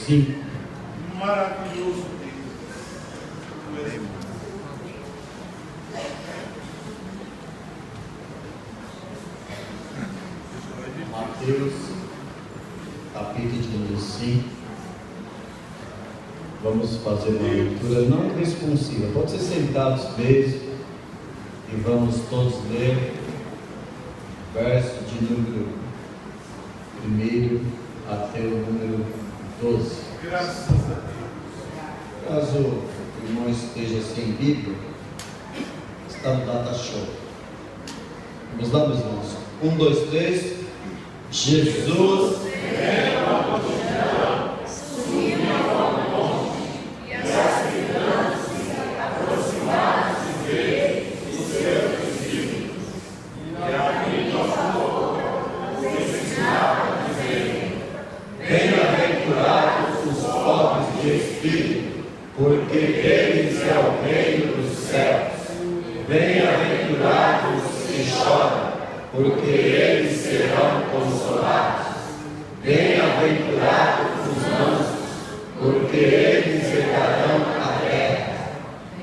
5. Maravilhoso Deus. Mateus, capítulo de número 5. Vamos fazer uma leitura não responsiva. Pode ser sentados mesmo e vamos todos ler verso de número 1 até o número 12. Graças a Deus. Caso o irmão esteja sem Bíblia, está no Data Show. Vamos lá, meus irmãos. 1, 2, 3. Jesus porque deles é o reino dos céus. Bem-aventurados os que choram, porque eles serão consolados. Bem-aventurados os mansos, porque eles herdarão a terra.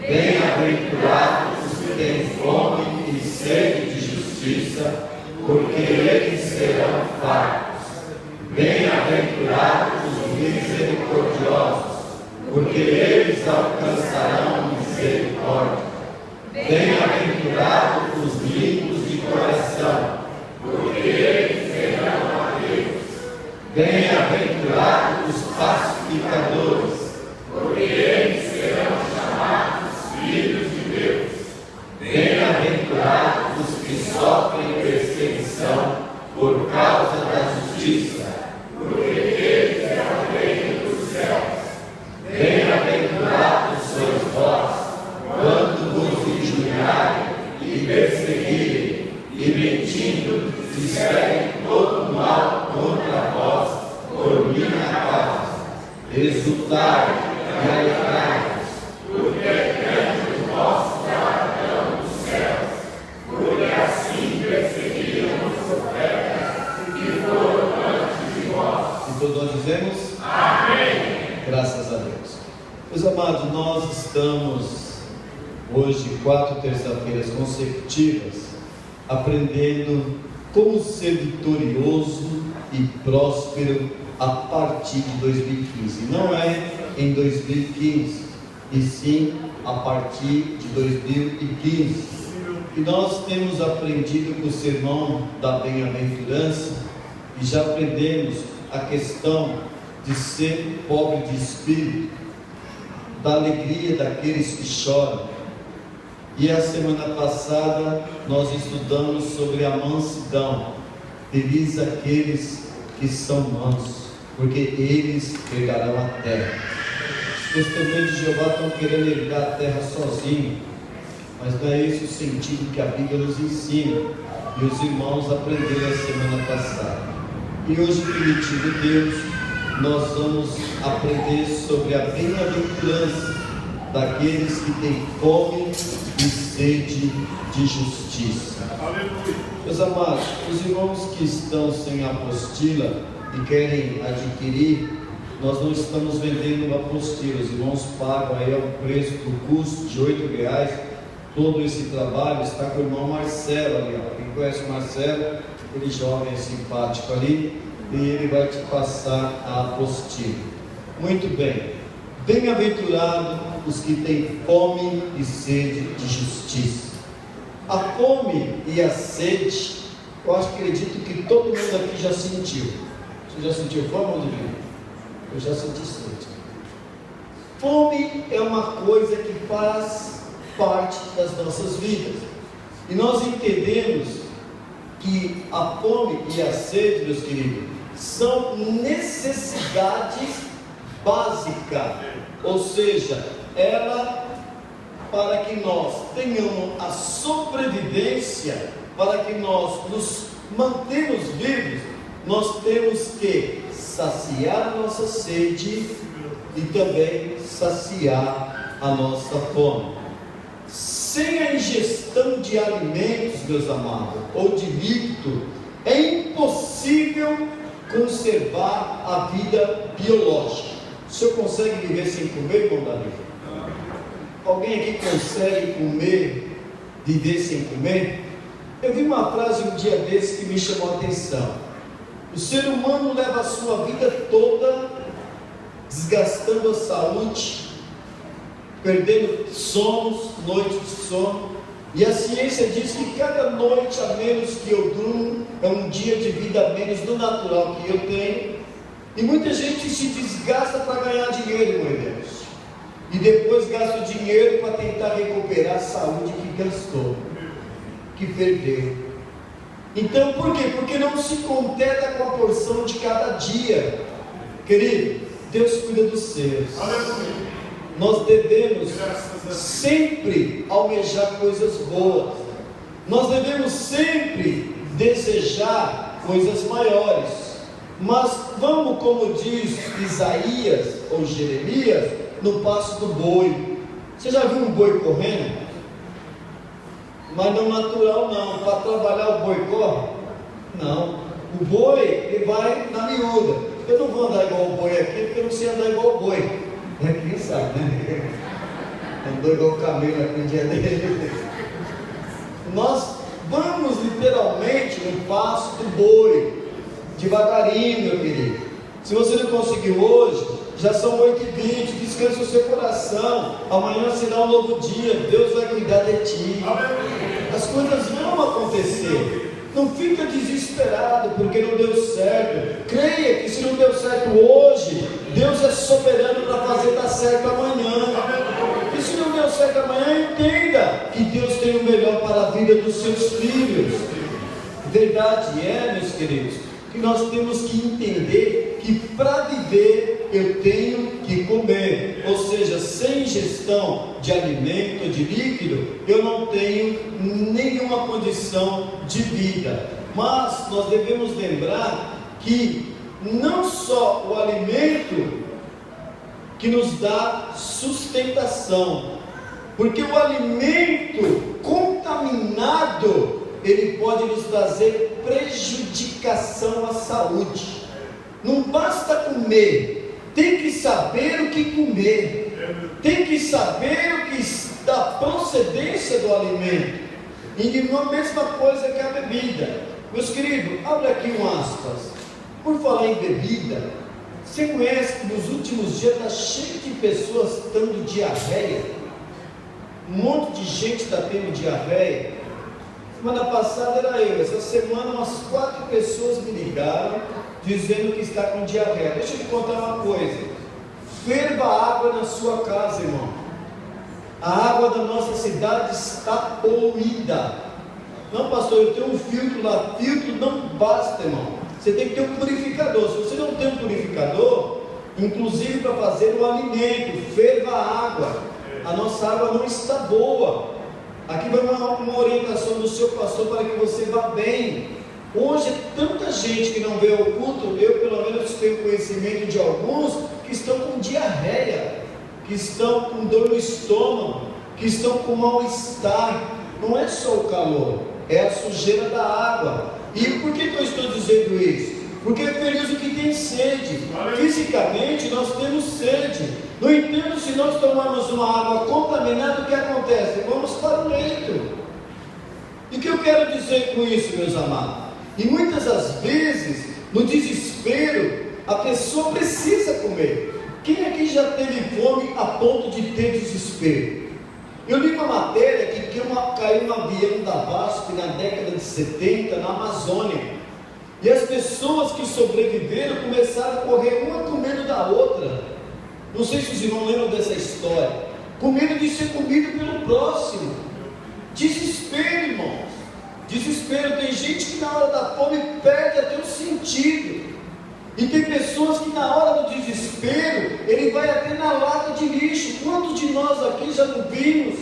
Bem-aventurados os que têm fome e sede de justiça, porque eles serão fartos. Bem-aventurados os misericordiosos, porque eles alcançarão misericórdia. Bem-aventurados os limpos de coração, porque eles verão a Deus. Bem-aventurados os pacificadores, porque eles serão chamados filhos de Deus. Bem-aventurados os que sofrem perseguição por causa da justiça, porque eles é o reino dos céus. Bem-aventurados sois vós, quando vos injuriarem e perseguirem, e mentindo, disserem todo mal contra vós, por minha causa. Exultai e alegrai-vos, porque é grande o vosso galardão dos céus, porque assim perseguiram os profetas que foram antes de vós. E todos nós dizemos? Amém. Graças a Deus. Meus amados, nós estamos hoje, 4 terça-feiras consecutivas, aprendendo como ser vitorioso e próspero a partir de 2015. Não é em 2015, e sim a partir de 2015. E nós temos aprendido com o sermão da bem-aventurança, e já aprendemos a questão de ser pobre de espírito, da alegria daqueles que choram. E a semana passada nós estudamos sobre a mansidão. Felizes aqueles que são mansos, porque eles herdarão a terra. Os testemunhos de Jeová estão querendo herdar a terra sozinhos, mas não é esse o sentido que a Bíblia nos ensina, e os irmãos aprenderam a semana passada. E hoje, permitindo Deus, nós vamos aprender sobre a bem-aventurança daqueles que têm fome e sede de justiça. Aleluia. Meus amados, os irmãos que estão sem apostila e querem adquirir, nós não estamos vendendo uma apostila. Os irmãos pagam aí ao preço do custo de R$8. Todo esse trabalho está com o irmão Marcelo ali, ó. Quem conhece o Marcelo, aquele jovem simpático ali, e ele vai te passar a apostila. Muito bem. Bem-aventurados os que têm fome e sede de justiça. A fome e a sede, eu acredito que todo mundo aqui já sentiu. Você já sentiu fome ou não? Eu já senti sede. Fome é uma coisa que faz parte das nossas vidas. E nós entendemos que a fome e a sede, meus queridos, são necessidades básicas, ou seja, ela, para que nós tenhamos a sobrevivência, para que nós nos mantemos vivos, nós temos que saciar a nossa sede e também saciar a nossa fome. Sem a ingestão de alimentos, meus amados, ou de líquido, é impossível conservar a vida biológica. O senhor consegue viver sem comer, irmão Davi? Alguém aqui consegue comer, viver sem comer? Eu vi uma frase um dia desse que me chamou a atenção. O ser humano leva a sua vida toda desgastando a saúde, perdendo sonos, noites de sono, e a ciência diz que cada noite a menos que eu durmo é um dia de vida a menos do natural que eu tenho, e muita gente se desgasta para ganhar dinheiro, meu Deus, e depois gasta o dinheiro para tentar recuperar a saúde que gastou, que perdeu. Então por quê? Porque não se contenta com a porção de cada dia. Querido, Deus cuida dos seus. Aleluia. Nós devemos sempre almejar coisas boas. Nós devemos sempre desejar coisas maiores. Mas vamos, como diz Isaías ou Jeremias, no passo do boi. Você já viu um boi correndo? Mas não natural não. Para trabalhar o boi corre? Não. O boi, ele vai na miúda. Eu não vou andar igual o boi aqui, porque eu não sei andar igual o boi. Quem sabe, né? Andou igual o camelo aqui no dia dele. Nós vamos literalmente no passo do boi, devagarinho, meu querido. Se você não conseguiu hoje, já são 8h20, descansa o seu coração. Amanhã será um novo dia, Deus vai cuidar de ti. As coisas vão acontecer. Não fica desesperado porque não deu certo. Creia que se não deu certo hoje, Deus é soberano para fazer dar certo amanhã. E se não deu certo amanhã, entenda que Deus tem o melhor para a vida dos seus filhos. Verdade é, meus queridos, que nós temos que entender que para viver eu tenho que comer, ou seja, sem ingestão de alimento, de líquido, eu não tenho nenhuma condição de vida. Mas nós devemos lembrar que não só o alimento que nos dá sustentação, porque o alimento contaminado, ele pode nos trazer prejudicação à saúde. Não basta comer, tem que saber o que comer, tem que saber o que da procedência do alimento, e não a mesma coisa que a bebida. Meus queridos, abre aqui um aspas. Por falar em bebida, você conhece que nos últimos dias está cheio de pessoas tendo diarreia? Um monte de gente está tendo diarreia. Semana passada era eu, essa semana umas 4 pessoas me ligaram dizendo que está com diarreia. Deixa eu te contar uma coisa: ferva a água na sua casa, irmão. A água da nossa cidade está poluída. Não, pastor, eu tenho um filtro lá. Filtro não basta, irmão. Você tem que ter um purificador. Se você não tem um purificador, inclusive para fazer o alimento, ferva a água. A nossa água não está boa. Aqui vai uma orientação do seu pastor para que você vá bem. Hoje é tanta gente que não vê o culto. Eu pelo menos tenho conhecimento de alguns que estão com diarreia, que estão com dor no estômago, que estão com mal-estar. Não é só o calor, é a sujeira da água. E por que eu estou dizendo isso? Porque é feliz o que tem sede. Fisicamente nós temos sede. No entanto, se nós tomarmos uma água contaminada, o que acontece? Vamos para o leito. E o que eu quero dizer com isso, meus amados? E muitas das vezes, no desespero, a pessoa precisa comer. Quem aqui já teve fome a ponto de ter desespero? Eu li uma matéria que caiu um avião da VASP na década de 70 na Amazônia. E as pessoas que sobreviveram começaram a correr uma com medo da outra. Não sei se os irmãos lembram dessa história. Com medo de ser comido pelo próximo. Desespero, irmãos. Desespero. Tem gente que na hora da fome perde até o sentido. E tem pessoas que na hora do desespero, ele vai até na lata de lixo. Quantos de nós aqui já não vimos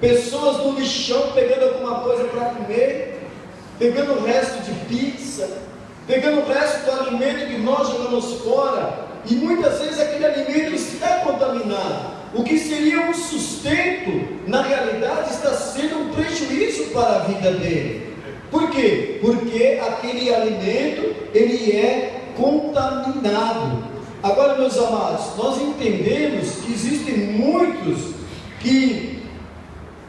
pessoas no lixão pegando alguma coisa para comer, pegando o resto de pizza, pegando o resto do alimento que nós jogamos fora, e muitas vezes aquele alimento está contaminado. O que seria um sustento, na realidade está sendo um prejuízo para a vida dele. Por quê? Porque aquele alimento, ele é contaminado. Agora, meus amados, nós entendemos que existem muitos que,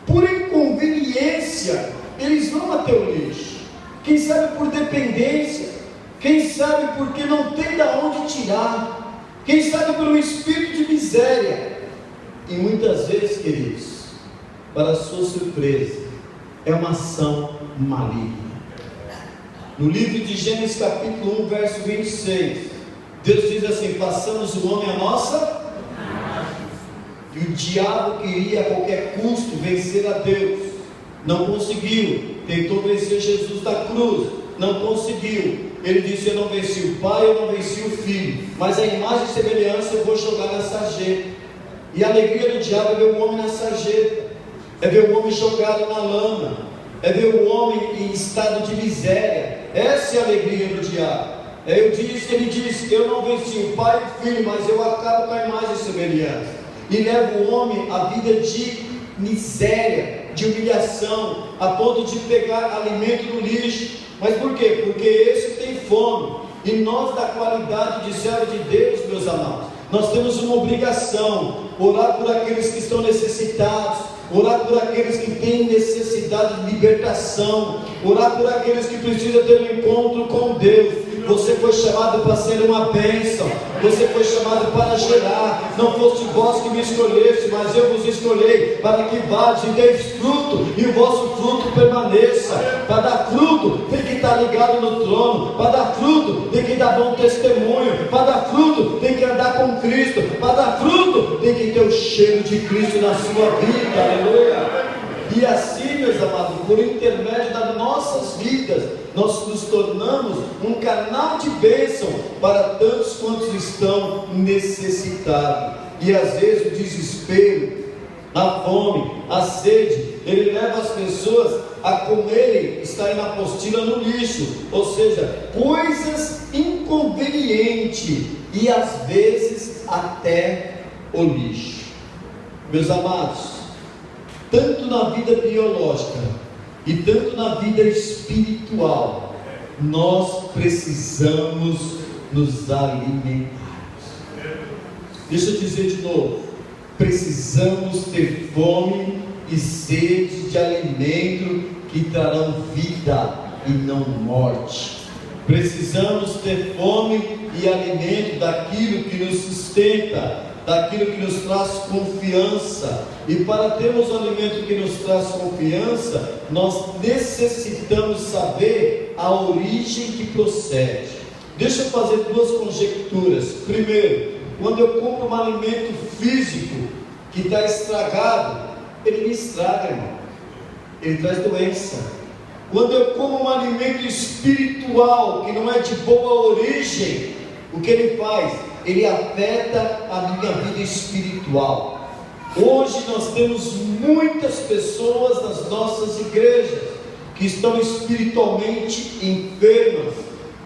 por inconveniência, eles vão até o lixo. Quem sabe por dependência, quem sabe porque não tem de onde tirar, quem sabe por um espírito de miséria. E muitas vezes, queridos, para a sua surpresa, é uma ação maligna. No livro de Gênesis capítulo 1, verso 26, Deus diz assim: façamos o homem a nossa. E o diabo queria a qualquer custo vencer a Deus, não conseguiu. Tentou vencer Jesus da cruz, não conseguiu. Ele disse: eu não venci o Pai, eu não venci o Filho, mas a imagem e semelhança eu vou jogar na sarjeta. E a alegria do diabo é ver o homem na sarjeta, é ver o homem jogado na lama, é ver o homem em estado de miséria. Essa é a alegria do diabo. Ele disse: eu não venci o Pai e o Filho, mas eu acabo com a imagem e semelhança, e levo o homem à vida de miséria, de humilhação, a ponto de pegar alimento no lixo. Mas por quê? Porque esse tem fome. E nós, da qualidade de servo de Deus, meus amados, nós temos uma obrigação: orar por aqueles que estão necessitados, orar por aqueles que têm necessidade de libertação, orar por aqueles que precisam ter um encontro com Deus. Você foi chamado para ser uma bênção, você foi chamado para gerar. Não foste vós que me escolheste, mas eu vos escolhi para que vades e deis fruto, e o vosso fruto permaneça. Para dar fruto tem que estar ligado no trono, para dar fruto tem que dar bom testemunho, para dar fruto tem que andar com Cristo, para dar fruto tem que ter o cheiro de Cristo na sua vida. Aleluia! E assim, meus amados, por intermédio das nossas vidas, nós nos tornamos um canal de bênção para tantos quantos estão necessitados. E às vezes o desespero, a fome, a sede, ele leva as pessoas a comerem, estarem na apostila no lixo, ou seja, coisas inconvenientes, e às vezes até o lixo. Meus amados, tanto na vida biológica e tanto na vida espiritual, nós precisamos nos alimentar. Deixa eu dizer de novo: precisamos ter fome e sede de alimento que trarão vida e não morte. Precisamos ter fome e alimento daquilo que nos sustenta, daquilo que nos traz confiança. E para termos o alimento que nos traz confiança, nós necessitamos saber a origem que procede. Deixa eu fazer duas conjecturas. Primeiro, quando eu compro um alimento físico que está estragado, ele me estraga, irmão, ele traz doença. Quando eu como um alimento espiritual que não é de boa origem, o que ele faz? Ele afeta a minha vida espiritual. Hoje nós temos muitas pessoas nas nossas igrejas que estão espiritualmente enfermas,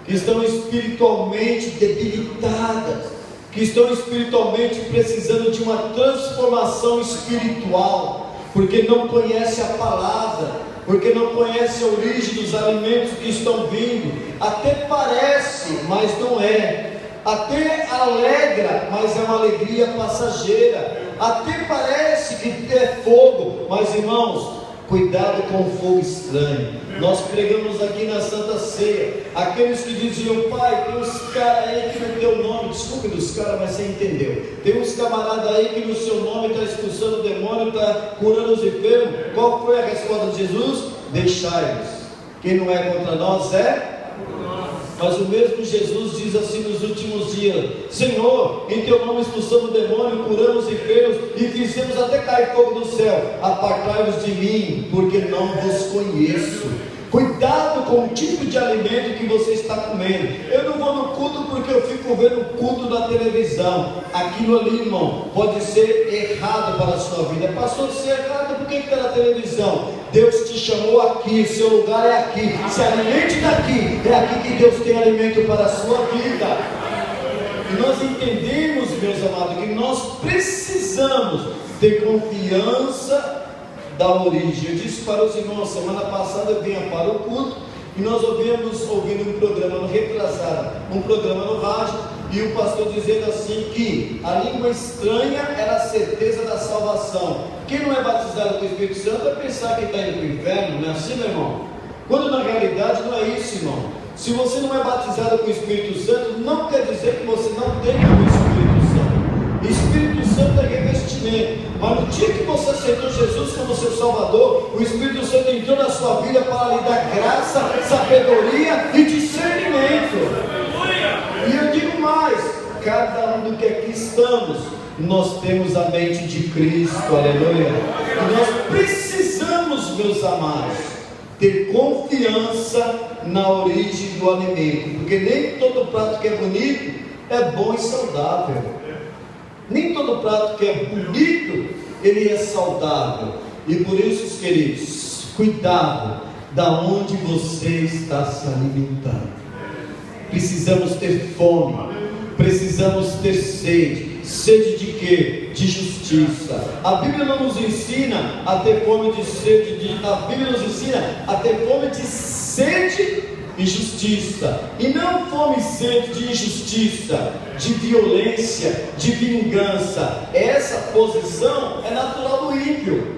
que estão espiritualmente debilitadas, que estão espiritualmente precisando de uma transformação espiritual, porque não conhece a palavra, porque não conhece a origem dos alimentos que estão vindo. Até parece, mas não é. Até alegra, mas é uma alegria passageira. Até parece que é fogo, mas irmãos, cuidado com o fogo estranho. Nós pregamos aqui na Santa Ceia, aqueles que diziam: pai, tem uns caras aí que no teu nome, desculpe dos caras, mas você entendeu, tem uns camaradas aí que no seu nome está expulsando o demônio, está curando os enfermos. Qual foi a resposta de Jesus? Deixai-nos, quem não é contra nós é. Mas o mesmo Jesus diz assim nos últimos dias: Senhor, em teu nome expulsamos o demônio, curamos os enfermos e fizemos até cair fogo do céu. Apartai-vos de mim, porque não vos conheço. Cuidado com o tipo de alimento que você está comendo. Eu não vou no culto porque eu fico vendo o culto da televisão. Aquilo ali, irmão, pode ser errado para a sua vida. Passou de ser errado, por que está na televisão? Deus te chamou aqui, seu lugar é aqui. Se alimente daqui, é aqui que Deus tem alimento para a sua vida. E nós entendemos, meus amados, que nós precisamos ter confiança da origem. Eu disse para os irmãos, semana passada eu vinha para o culto e nós ouvindo um programa no retrasado, um programa no rádio, e o pastor dizendo assim que a língua estranha era a certeza da salvação. Quem não é batizado com o Espírito Santo vai pensar que está indo para o inferno, não é assim, meu irmão? Quando na realidade não é isso, irmão. Se você não é batizado com o Espírito Santo, não quer dizer que você não tem o Espírito Santo. Espírito Santo é revestimento. Mas no dia que você aceitou Jesus como seu Salvador, o Espírito Santo entrou na sua vida para lhe dar graça, sabedoria e discernimento. E eu digo mais, cada um do que aqui estamos, nós temos a mente de Cristo, aleluia. E nós precisamos, meus amados, ter confiança na origem do alimento, porque nem todo prato que é bonito é bom e saudável. Nem todo prato que é bonito, ele é saudável. E por isso, queridos, cuidado da onde você está se alimentando. Precisamos ter fome, precisamos ter sede. Sede de quê? De justiça. A Bíblia não nos ensina a ter fome de sede, a Bíblia nos ensina a ter fome de sede e justiça, e não fome e sede de injustiça, de violência, de vingança. Essa posição é natural do ímpio.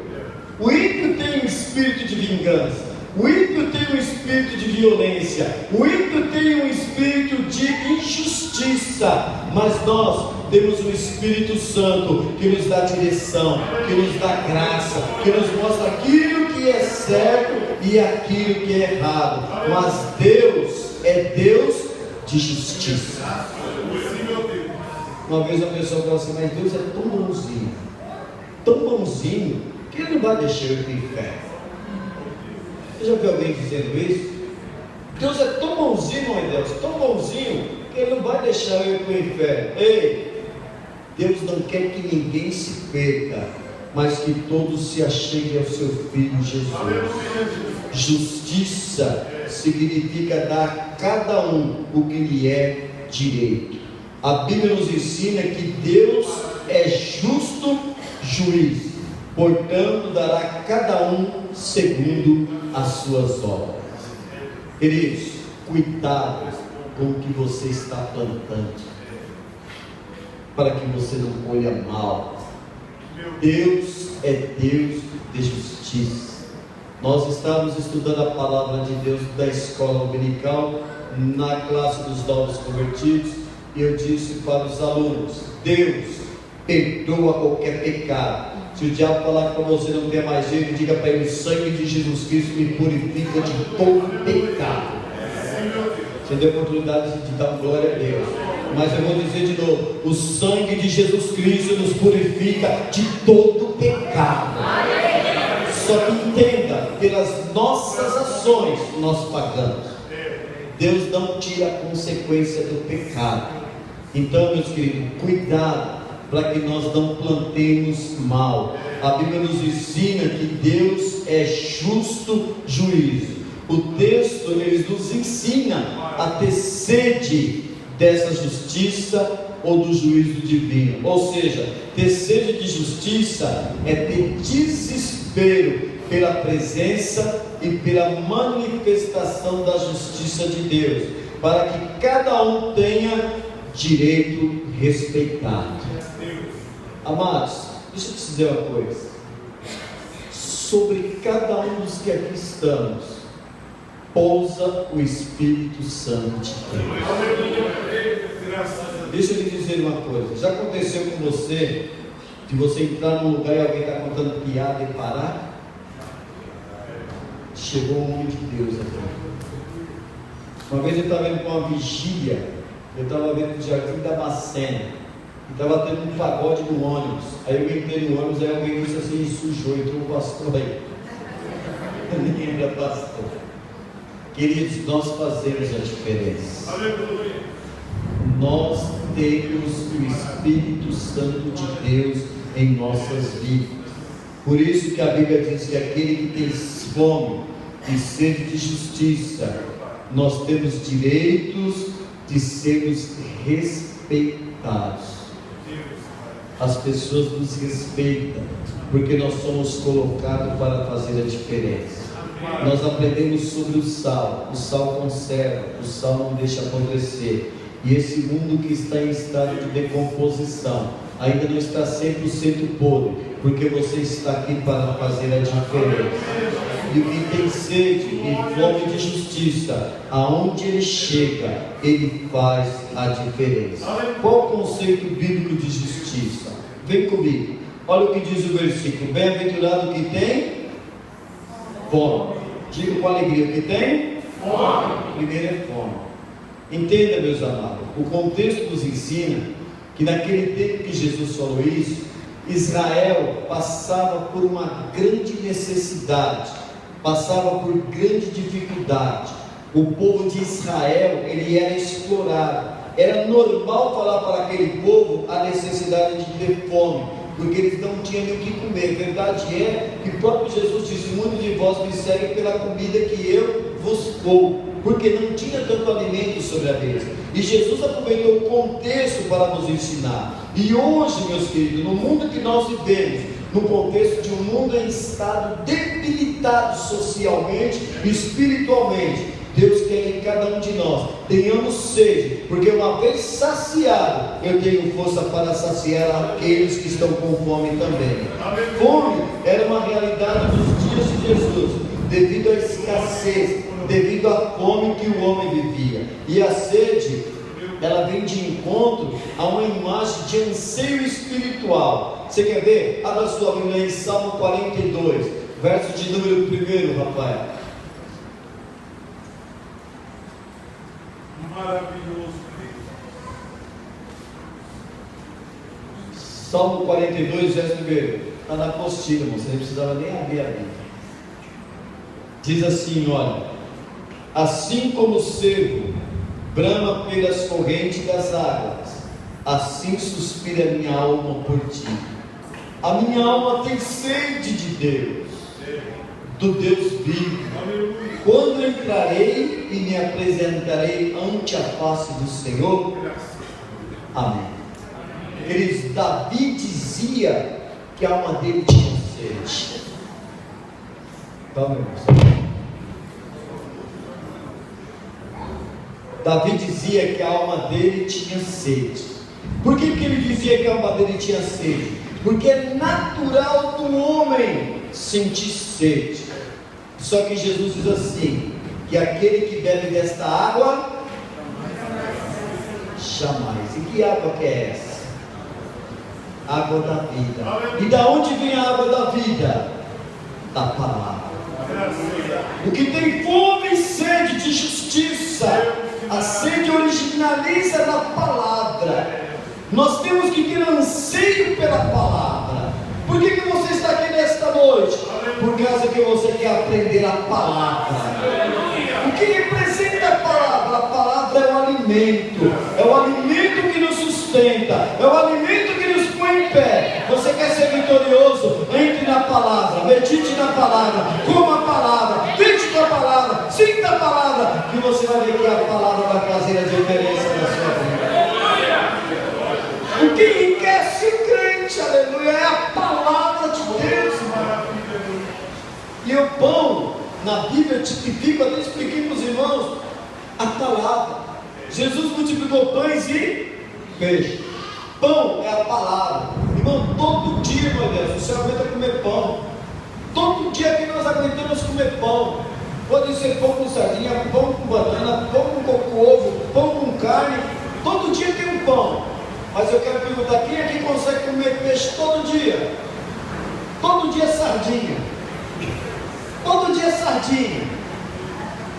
O ímpio tem um espírito de vingança, o ímpio tem um espírito de violência, o ímpio tem um espírito de injustiça, mas nós temos o Espírito Santo que nos dá direção, que nos dá graça, que nos mostra aquilo que é certo e aquilo que é errado. Mas Deus é Deus de justiça. Uma vez uma pessoa falou assim: mas Deus é tão bonzinho, que Ele não vai deixar eu ir para o inferno. Você já viu alguém dizendo isso? Deus é tão bonzinho, mãe Deus, tão bonzinho, que Ele não vai deixar eu ir para o inferno. Ei, Deus não quer que ninguém se perca, mas que todos se acheguem ao seu Filho Jesus. Justiça significa dar a cada um o que lhe é direito. A Bíblia nos ensina que Deus é justo juiz, portanto dará a cada um segundo as suas obras. Queridos, cuidado com o que você está plantando, para que você não colha mal. Deus é Deus de justiça. Nós estávamos estudando a palavra de Deus da escola dominical, na classe dos novos convertidos, e eu disse para os alunos: Deus perdoa qualquer pecado. Se o diabo falar para você não ter mais jeito, diga para ele: o sangue de Jesus Cristo me purifica de todo pecado. Você deu a oportunidade de dar glória a Deus, mas eu vou dizer de novo: o sangue de Jesus Cristo nos purifica de todo pecado. Só que entenda, pelas nossas ações nós pagamos. Deus não tira a consequência do pecado. Então, meus queridos, cuidado para que nós não plantemos mal. A Bíblia nos ensina que Deus é justo juiz. O texto ele nos ensina a ter sede dessa justiça ou do juízo divino. Ou seja, ter sede de justiça é ter desespero pela presença e pela manifestação da justiça de Deus, para que cada um tenha direito respeitado. Amados, deixa eu te dizer uma coisa: sobre cada um dos que aqui estamos pousa o Espírito Santo de Deus. Deixa eu lhe dizer uma coisa: já aconteceu com você de você entrar num lugar e alguém está contando piada e parar? Chegou um homem de Deus aqui. Uma vez eu estava indo para uma vigília, eu estava vendo o Jardim da Macena, e estava tendo um pagode no ônibus. Aí eu entrei no ônibus, aí alguém disse assim: sujou, entrou o pastor aí. Ninguém era pastor. Queridos, nós fazemos a diferença. Nós temos o Espírito Santo de Deus em nossas vidas. Por isso que a Bíblia diz que aquele que tem fome e sede de justiça, nós temos direitos de sermos respeitados. As pessoas nos respeitam porque nós somos colocados para fazer a diferença. Nós aprendemos sobre o sal conserva, o sal não deixa apodrecer. E esse mundo que está em estado de decomposição ainda não está 100% podre, porque você está aqui para fazer a diferença. E quem tem sede e fome de justiça, aonde ele chega, ele faz a diferença. Qual o conceito bíblico de justiça? Vem comigo, olha o que diz o versículo: bem-aventurado que tem fome. Diga com alegria: o que tem fome. Primeiro é fome. Entenda, meus amados, o contexto nos ensina que naquele tempo que Jesus falou isso, Israel passava por uma grande necessidade, passava por grande dificuldade. O povo de Israel, ele era explorado. Era normal falar para aquele povo a necessidade de ter fome, porque eles não tinham nem o que comer. A verdade é que o próprio Jesus disse: muitos de vós me seguem pela comida que eu vos dou, porque não tinha tanto alimento sobre a mesa. E Jesus aproveitou o contexto para nos ensinar. E hoje, meus queridos, no mundo que nós vivemos, no contexto de um mundo em estado debilitado socialmente e espiritualmente, Deus quer que cada um de nós tenhamos sede, porque uma vez saciado, eu tenho força para saciar aqueles que estão com fome também. Fome era uma realidade dos dias de Jesus, devido à escassez, devido à fome que o homem vivia. E a sede, ela vem de encontro a uma imagem de anseio espiritual. Você quer ver? Abra sua Bíblia em Salmo 42, verso de número 1, Rafael. Maravilhoso Deus. Salmo 42, verso 1. Está na apostila, irmão. Você não precisava nem abrir a Bíblia. Diz assim: olha, assim como o cervo brama pelas correntes das águas, assim suspira a minha alma por ti. A minha alma tem sede de Deus, do Deus vivo. Quando entrarei e me apresentarei ante a face do Senhor. Amém. Queridos, Davi dizia que a alma dele tinha sede. Calma, irmãos. Davi dizia que a alma dele tinha sede. Por que ele dizia que a alma dele tinha sede? Porque é natural do homem sentir sede. Só que Jesus diz assim: que aquele que bebe desta água jamais. E que água que é essa? Água da vida. E da onde vem a água da vida? Da palavra. O que tem fome e sede de justiça, a sede originaliza da palavra. Nós temos que ter anseio pela palavra. Por que você está aqui nesta noite? Por causa que você quer aprender a palavra. O que representa a palavra? A palavra é o alimento. É o alimento que nos sustenta. É o alimento que nos põe em pé. Você quer ser vitorioso? Entre na palavra. Medite na palavra. Coma a palavra. Tente com a palavra. Sinta a palavra. E você vai ver que a palavra vai fazer a diferença na sua vida. O que enriquece o crente, aleluia, é a palavra de Deus. E o pão, na Bíblia, tipifica, até expliquei para os irmãos, a palavra. Jesus multiplicou pães e peixe. Pão é a palavra. Irmão, todo dia, meu Deus, você aguenta comer pão. Todo dia que nós aguentamos comer pão. Pode ser pão com sardinha, pão com banana, pão com ovo, pão com carne. Todo dia tem um pão. Mas eu quero perguntar: quem aqui consegue comer peixe todo dia? Todo dia sardinha. Todo dia sardinha.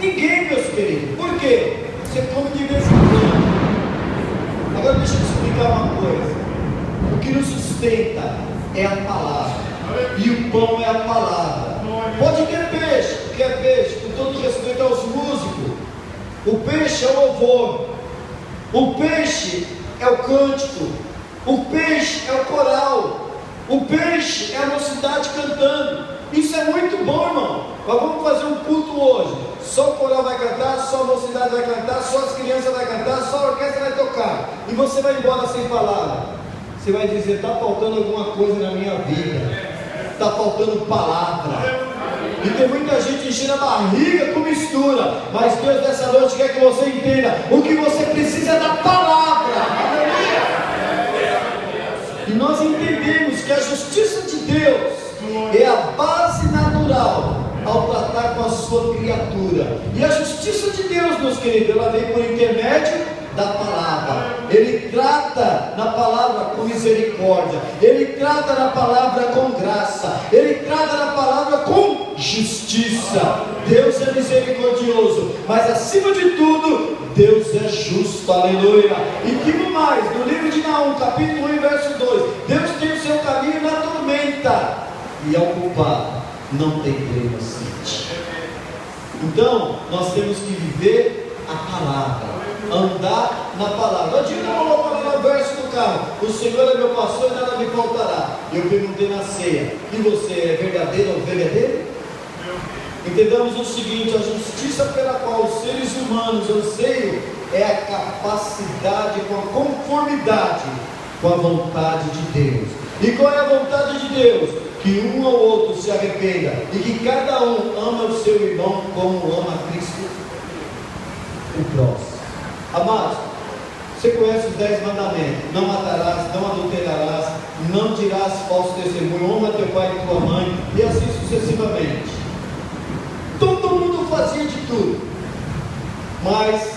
Ninguém, meus queridos. Por quê? Você come de vez em quando. Agora deixa eu te explicar uma coisa. O que nos sustenta é a palavra. E o pão é a palavra. Pode ter peixe, porque é peixe, com todo respeito aos músicos. O peixe é o louvor. O peixe é o cântico, o peixe é o coral, o peixe é a mocidade cantando. Isso é muito bom, irmão. Mas vamos fazer um culto hoje. Só o coral vai cantar, só a mocidade vai cantar, só as crianças vai cantar, só a orquestra vai tocar. E você vai embora sem palavra. Você vai dizer: está faltando alguma coisa na minha vida. Está faltando palavra. E tem muita gente enchendo a barriga com mistura. Mas Deus nessa noite quer que você entenda: o que você precisa é da palavra. E nós entendemos que a justiça de Deus é a base natural ao tratar com a sua criatura. E a justiça de Deus, meus queridos, ela vem por intermédio da palavra. Ele trata na palavra com misericórdia, Ele trata na palavra com graça, Ele trata na palavra com justiça. Deus é misericordioso, mas acima de tudo, Deus é justo, aleluia. E digo mais, no livro de Naum, capítulo 1, verso 2, Deus tem o seu caminho na tormenta, e ao culpado não tem treva sente. Então, nós temos que viver a palavra, andar na palavra. Não adianta colocar lá no verso do carro: o Senhor é meu pastor e nada me faltará. Eu perguntei na ceia: e você é verdadeiro ou verdadeiro? Entendamos o seguinte: a justiça pela qual os seres humanos anseiam é a capacidade com a conformidade com a vontade de Deus. E qual é a vontade de Deus? Que um ou outro se arrependa e que cada um ama o seu irmão como ama Cristo, o próximo. Amados, você conhece os 10 mandamentos: não matarás, não adulterarás, não dirás falso testemunho, honra teu pai e tua mãe, e assim sucessivamente. Todo mundo fazia de tudo, mas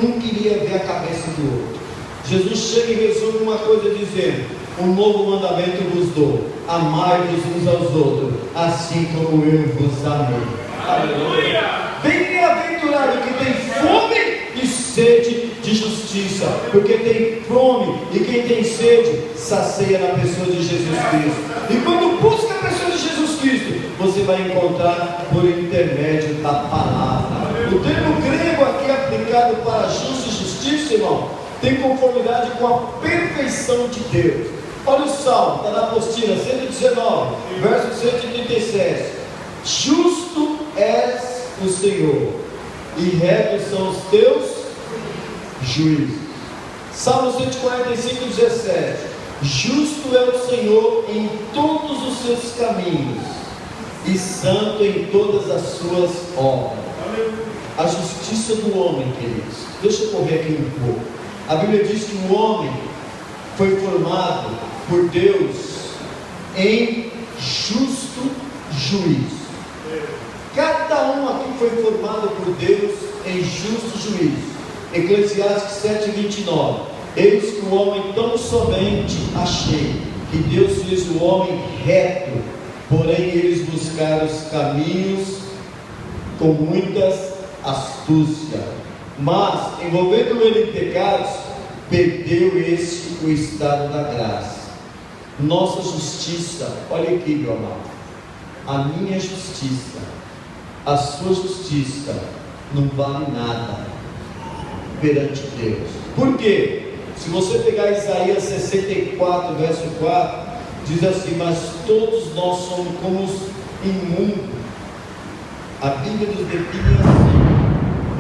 um queria ver a cabeça do outro. Jesus chega e resume uma coisa dizendo: um novo mandamento vos dou, amai-vos uns aos outros, assim como eu vos amei. Aleluia! Bem-aventurado que tem fome e sede de justiça, porque tem fome, e quem tem sede sacia na pessoa de Jesus Cristo. E quando busca a pessoa de Jesus Cristo, você vai encontrar por intermédio da palavra. O termo grego aqui aplicado para justo e justiça, irmão, tem conformidade com a perfeição de Deus. Olha o Salmo, está na apostila 119, verso 137. Justo és o Senhor, e retos são os teus juízos. Salmo 145, 17. Justo é o Senhor em todos os seus caminhos, e santo em todas as suas obras. A justiça do homem, queridos. Deixa eu correr aqui um pouco. A Bíblia diz que o homem foi formado por Deus em justo juízo. Cada um aqui foi formado por Deus em justo juízo. Eclesiastes 7:29. Eis que o homem tão somente achei que Deus fez o homem reto, porém eles buscaram os caminhos com muitas astúcia, mas envolvendo ele em pecados, perdeu este o estado da graça. Nossa justiça, olha aqui, meu amado, a minha justiça, a sua justiça não vale nada perante Deus. Por quê? Se você pegar Isaías 64, verso 4, diz assim: mas todos nós somos como os imundos. A Bíblia nos define assim: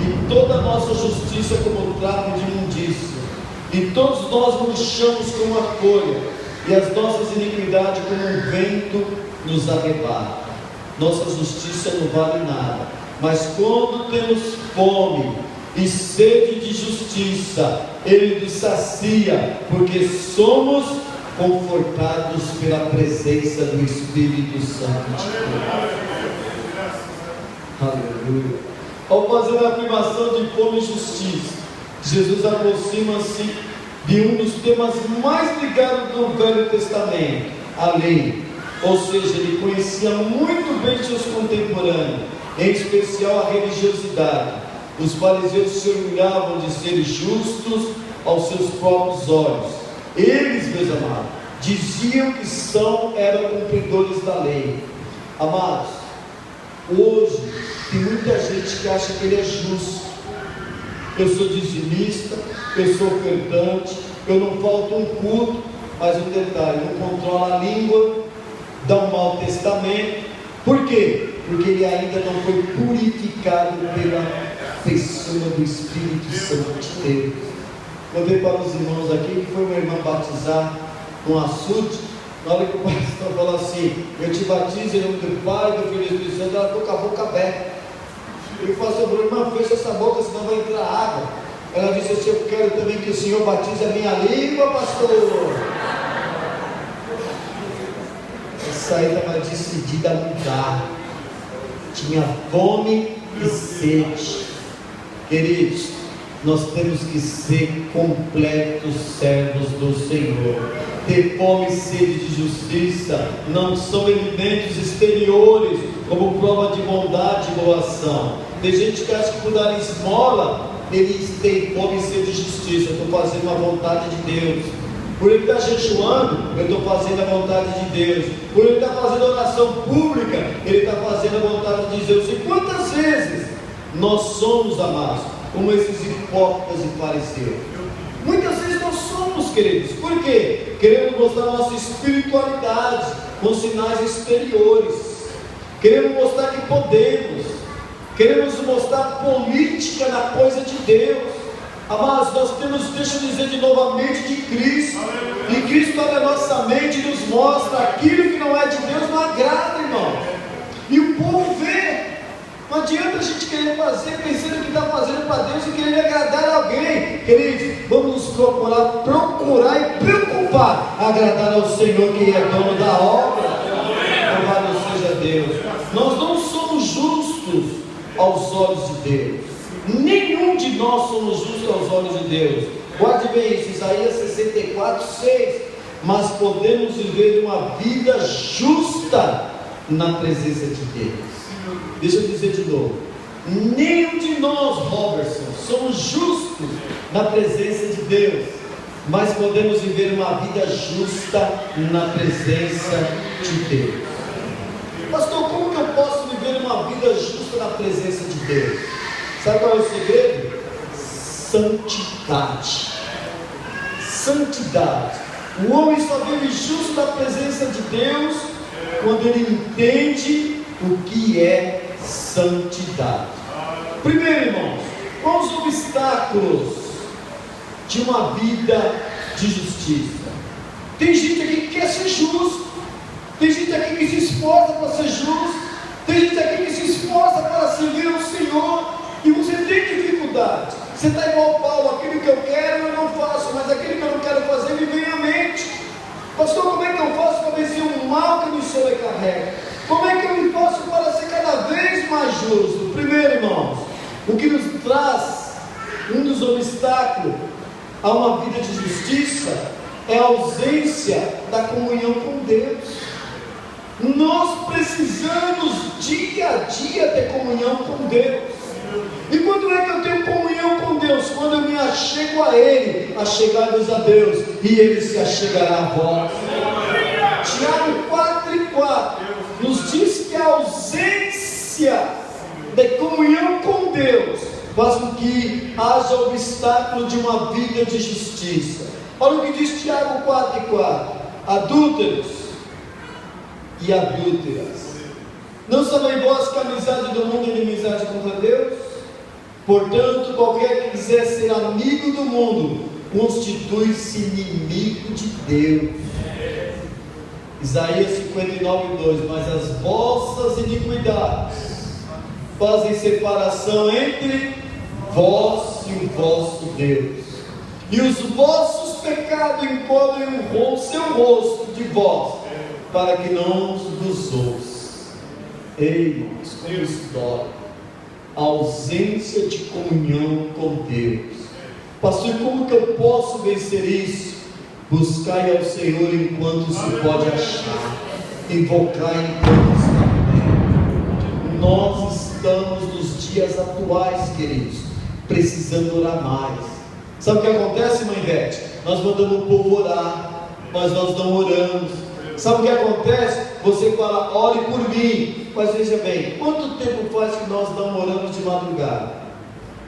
e toda a nossa justiça como trapo de imundícia, e todos nós murchamos como a folha, e as nossas iniquidades como um vento nos arrebata. Nossa justiça não vale nada, mas quando temos fome e sede de justiça, Ele nos sacia, porque somos confortados pela presença do Espírito Santo de Deus. Aleluia. Ao fazer a afirmação de fome e justiça, Jesus aproxima-se de um dos temas mais ligados do Velho Testamento, a lei. Ou seja, ele conhecia muito bem seus contemporâneos, em especial a religiosidade. Os fariseus se orgulhavam de serem justos aos seus próprios olhos. Eles, meus amados, diziam que eram cumpridores da lei. Amados, hoje tem muita gente que acha que ele é justo. Eu sou dizimista, eu sou ofertante, eu não falto um culto, mas um detalhe, não controla a língua, dá um mau testamento. Por quê? Porque ele ainda não foi purificado pela pessoa do Espírito Santo de Deus. Eu vejo para os irmãos aqui que foi uma irmã batizar no açude, Na hora que o pastor falou assim, eu te batizo em nome do Pai, do Filho e do Espírito Santo, ela ficou com a boca aberta. E o pastor falou, irmã, fecha essa boca, senão vai entrar água. Ela disse assim, eu quero também que o Senhor batize a minha língua, pastor. Essa aí estava decidida a mudar. Tinha fome e sede. Queridos, nós temos que ser completos servos do Senhor. Ter fome e sede de justiça não são elementos exteriores, como prova de bondade e boa ação. Tem gente que acha que por dar esmola, eles têm fome e sede de justiça. Eu estou fazendo a vontade de Deus. Por ele estar jejuando, eu estou fazendo a vontade de Deus. Por ele estar fazendo oração pública, ele está fazendo a vontade de Deus. E quantas vezes nós somos, amados, como esses hipócritas e fariseus? Muitas vezes nós somos, queridos. Por quê? Queremos mostrar a nossa espiritualidade com sinais exteriores. Queremos mostrar que podemos. Queremos mostrar política na coisa de Deus. Amados, nós temos, deixa eu dizer de novamente, de Cristo. E Cristo está na nossa mente e nos mostra aquilo que não é de Deus, não agrada, irmão. E o povo vê. Não adianta a gente querer fazer pensando que está fazendo para Deus e querer agradar alguém. Queridos, vamos nos procurar e preocupar agradar ao Senhor, que é dono da obra. Louvado seja Deus. Nós não somos justos aos olhos de Deus. Nenhum de nós somos justos aos olhos de Deus. Guarde bem isso, Isaías 64, 6. Mas podemos viver uma vida justa na presença de Deus. Deixa eu dizer de novo. Nenhum de nós, Robertson, somos justos na presença de Deus, mas podemos viver uma vida justa na presença de Deus. Pastor, como que eu posso viver uma vida justa na presença de Deus? Sabe qual é o segredo? Santidade. Santidade. O homem só vive justo na presença de Deus quando ele entende o que é santidade. Primeiro, irmãos, quais os obstáculos de uma vida de justiça? Tem gente aqui que quer ser justo, tem gente aqui que se esforça para ser justo, tem gente aqui que se esforça para servir ao Senhor, e você tem dificuldade. Você está igual Paulo, aquilo que eu quero eu não faço, mas aquilo que eu não quero fazer me vem à mente. Pastor, como é que eu faço para vencer o mal que me sobrecarrega? Como é que eu me faço para ser cada vez mais justo? Primeiro, irmãos, o que nos traz um dos obstáculos a uma vida de justiça é a ausência da comunhão com Deus. Nós precisamos dia a dia ter comunhão com Deus. E quando é que eu tenho comunhão com Deus? Quando eu me achego a Ele, achegai-vos a Deus, e Ele se achegará a vós. Tiago 4:4 nos diz que a ausência de comunhão com Deus faz com que haja obstáculo de uma vida de justiça. Olha o que diz Tiago 4:4: adúlteros e adúlteras, não sabem vós que a amizade do mundo é inimizade contra Deus? Portanto, qualquer que quiser ser amigo do mundo constitui-se inimigo de Deus. Isaías 59:2: mas as vossas iniquidades fazem separação entre vós e o vosso Deus, e os vossos pecados encobrem o seu rosto de vós, para que não vos ouça. Ei, irmãos, como isso dói. A ausência de comunhão com Deus. Pastor, como que eu posso vencer isso? Buscai ao Senhor enquanto se pode achar, invocai enquanto está perto. Nós estamos nos dias atuais, queridos, precisando orar mais. Sabe o que acontece, mãe Bete? Nós mandamos o povo orar, mas nós não oramos. Sabe o que acontece? Você fala, ore por mim, mas veja bem, quanto tempo faz que nós não oramos de madrugada?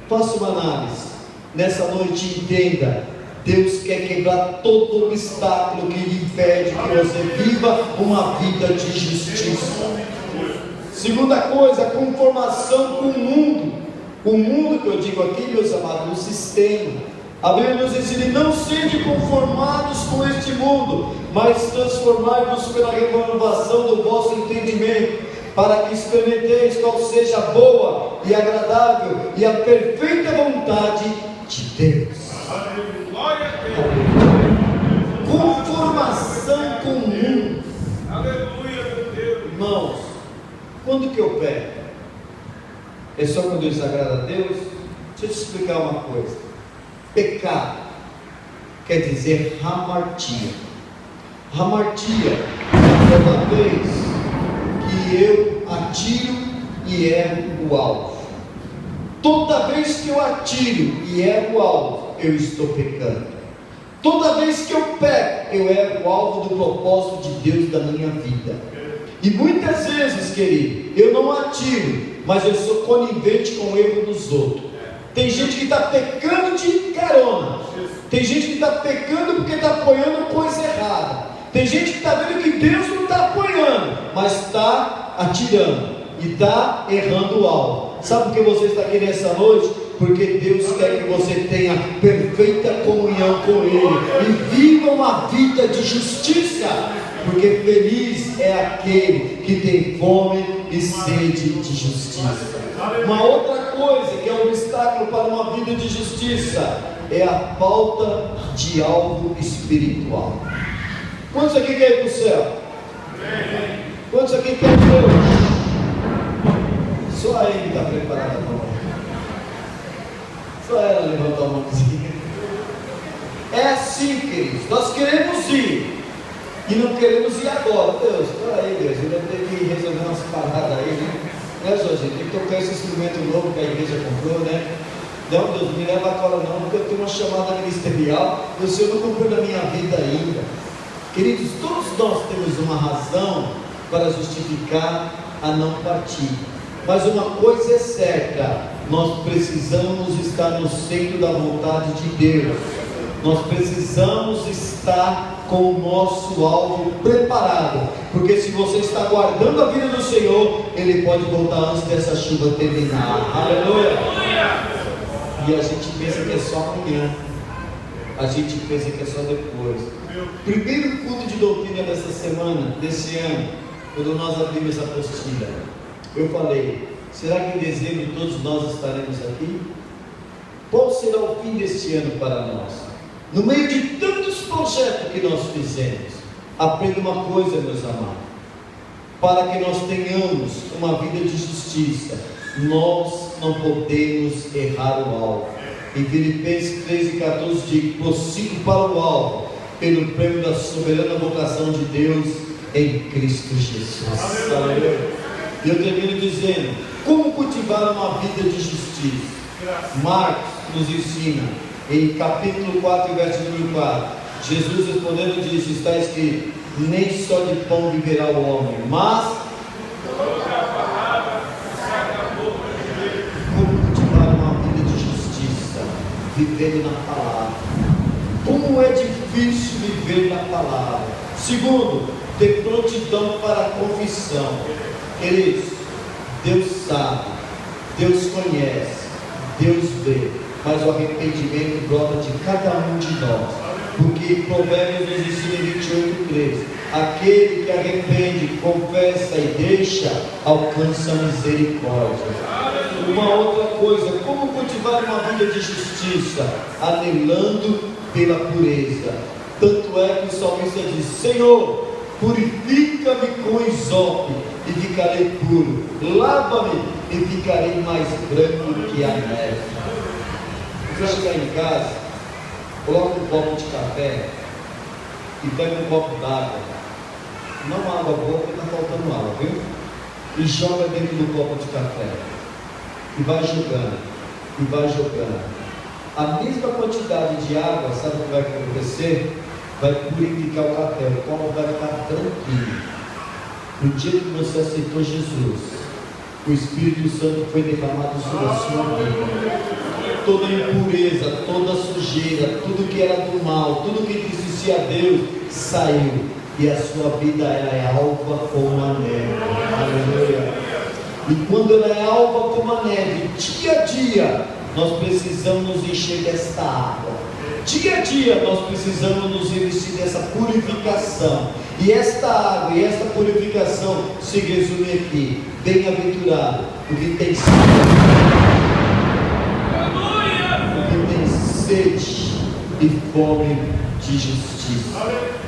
Faça uma análise, nessa noite entenda, Deus quer quebrar todo obstáculo que lhe impede que você viva uma vida de justiça. Segunda coisa, a conformação com o mundo. O mundo que eu digo aqui, meus amados, o sistema. A Bíblia nos ensina, não sejam conformados com este mundo, mas transformai-vos pela renovação do vosso entendimento, para que experimenteis qual seja a boa e agradável e a perfeita vontade de Deus. Glória a Deus. Conformação comum. Aleluia, meu Deus. Irmãos, quando que eu peco? É só quando eu desagrado a Deus? Deixa eu te explicar uma coisa. Pecado quer dizer hamartia. Hamartia é toda vez que eu atiro e erro o alvo. Toda vez que eu atiro e erro o alvo, eu estou pecando. Toda vez que eu peco, eu erro o alvo do propósito de Deus da minha vida. E muitas vezes, querido, eu não atiro, mas eu sou conivente com o erro dos outros. Tem gente que está pecando de carona. Tem gente que está pecando porque está apoiando coisa errada. Tem gente que está vendo que Deus não está apoiando, mas está atirando e está errando o alvo. Sabe por que você está aqui nessa noite? Porque Deus quer que você tenha perfeita comunhão com Ele e viva uma vida de justiça, porque feliz é aquele que tem fome e sede de justiça. Uma outra coisa que é um obstáculo para uma vida de justiça é a falta de alvo espiritual. Quantos aqui querem ir para o céu? Quantos aqui querem Deus? Só a ele está preparada para morrer. Só ela levantou a mãozinha. É assim, queridos. Nós queremos ir e não queremos ir agora. Deus, espera aí, Deus. Ele vai ter que resolver umas paradas aí, né, Jorge? Tem que tocar esse instrumento novo que a igreja comprou, né? Não, Deus, me leva agora não, porque eu tenho uma chamada ministerial e o Senhor não cumpriu na minha vida ainda. Queridos, todos nós temos uma razão para justificar a não partir. Mas uma coisa é certa, nós precisamos estar no centro da vontade de Deus. Nós precisamos estar com o nosso alvo preparado, porque se você está guardando a vida do Senhor, Ele pode voltar antes dessa chuva terminar. Aleluia! E a gente pensa que é só amanhã, a gente pensa que é só depois. Primeiro culto de doutrina dessa semana, desse ano, quando nós abrimos a apostila, eu falei: será que em dezembro todos nós estaremos aqui? Qual será o fim deste ano para nós? No meio de tantos projetos que nós fizemos, aprenda uma coisa, meus amados: para que nós tenhamos uma vida de justiça, nós não podemos errar o alvo. Em Filipenses 13:14 diz: prossigo para o alvo, pelo prêmio da soberana vocação de Deus em Cristo Jesus. Aleluia. E eu termino dizendo: como cultivar uma vida de justiça? Marcos nos ensina, em capítulo 4, verso número 4, Jesus respondendo disse: está escrito, nem só de pão viverá o homem, mas como cultivar uma vida de justiça, vivendo na palavra. Como é difícil viver na palavra. Segundo, ter prontidão para a confissão. Queridos, Deus sabe, Deus conhece, Deus vê, mas o arrependimento brota de cada um de nós, porque Provérbios nos ensina em 28:3: aquele que arrepende, confessa e deixa, alcança a misericórdia. Uma outra coisa: como cultivar uma vida de justiça? Anelando pela pureza. Tanto é que o salmista diz: Senhor, purifica-me com hisope e ficarei puro, lava-me e ficarei mais branco que a neve. Você chegar em casa, coloca um copo de café e pega um copo d'água, não água boa porque está faltando água, viu? E joga dentro do copo de café e vai jogando, e vai jogando. A mesma quantidade de água, sabe o que vai acontecer? Vai purificar o café, o copo vai ficar tranquilo. No dia que você aceitou Jesus, o Espírito Santo foi derramado sobre a sua vida. Toda impureza, toda sujeira, tudo que era do mal, tudo que entristecia a Deus, saiu. E a sua vida ela é alva como a neve. Aleluia. E quando ela é alva como a neve, dia a dia, nós precisamos nos encher desta água. dia a dia nós precisamos nos revestir dessa purificação. E esta água e esta purificação se resume aqui: bem-aventurado o que tem sede, o que tem sede e fome de justiça.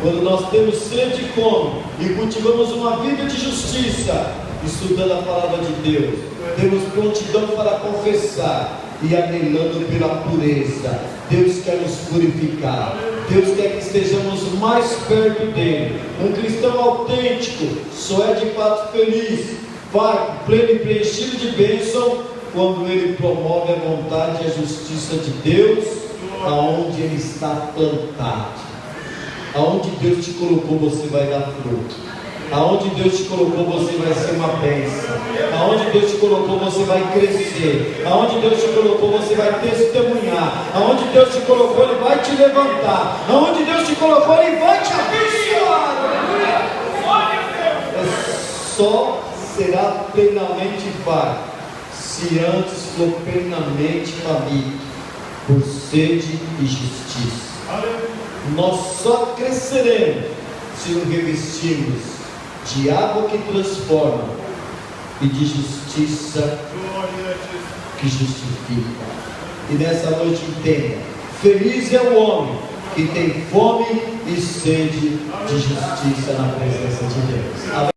Quando nós temos sede e fome e cultivamos uma vida de justiça, estudando a palavra de Deus, temos prontidão para confessar e anelando pela pureza, Deus quer nos purificar. Deus quer que estejamos mais perto dele. Um cristão autêntico só é de fato feliz, farto, pleno e preenchido de bênção quando ele promove a vontade e a justiça de Deus aonde ele está plantado. Aonde Deus te colocou, você vai dar fruto. Aonde Deus te colocou, você vai ser uma bênção. Aonde Deus te colocou, você vai crescer. Aonde Deus te colocou, você vai testemunhar. Aonde Deus te colocou, Ele vai te levantar. Aonde Deus te colocou, Ele vai te abençoar. Só será plenamente farto se antes for plenamente faminto por sede e justiça. Nós só cresceremos se nos revestirmos de água que transforma e de justiça que justifica. E nessa noite entenda: feliz é o homem que tem fome e sede de justiça na presença de Deus. Amém.